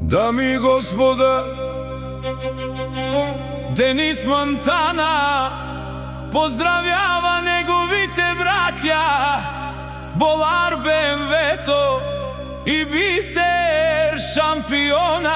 Дами и господа, Денис Монтана поздравява неговите братя Болар, БМВ-то и Бисер, шампиона.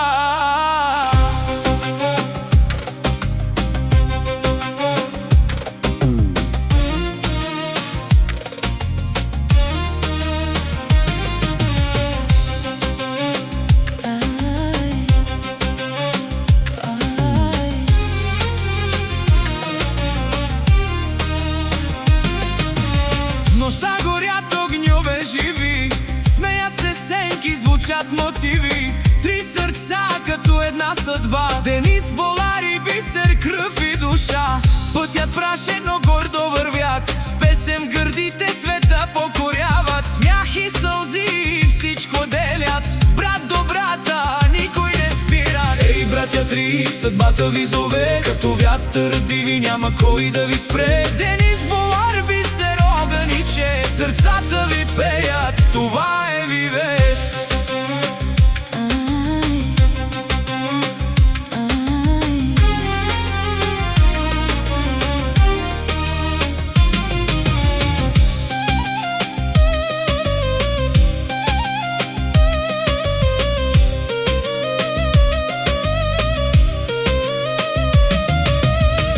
Нощта горят огньове живи, смеят се сенки, звучат мотиви. Три сърца като една съдба, Денис, Болар и Бисер, кръв и душа. Пътят прашен, но гордо вървят, с песен гърдите света покоряват. Смях и сълзи всичко делят, брат до брата никой не спира. Ей, братя три, съдбата ви зове, като вятър диви няма кой да ви спре. Денис, Болар, Бисер, огъниче, сърцата ви пеят, това е ви вест.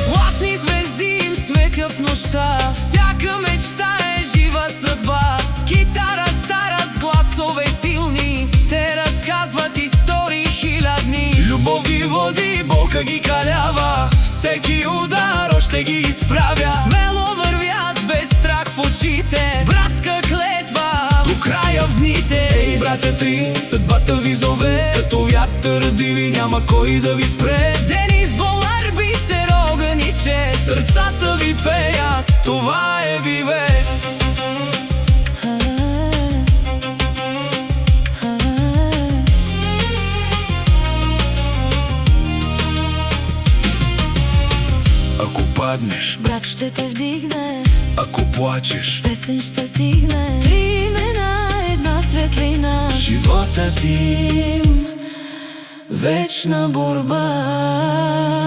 Златни звезди им светят в нощта, всяка мечта е жива съдба. С китара стара, с гласове силни, те разказват истории хилядни. Любов ги води, болка ги калява, всеки удар още ги изправя. Смело вървят без страх в очите, братска клетва до края в дните. Ей, братя три, съдбата ви зове, като вятър диви няма кой да ви спре. Денис, Болар, Бисер, огъниче, сърцата ви пеят, това е ви вест. Ако паднеш, брат ще те вдигне, ако плачеш, песен ще стигне. Три имена, една светлина, животът ти им вечна борба.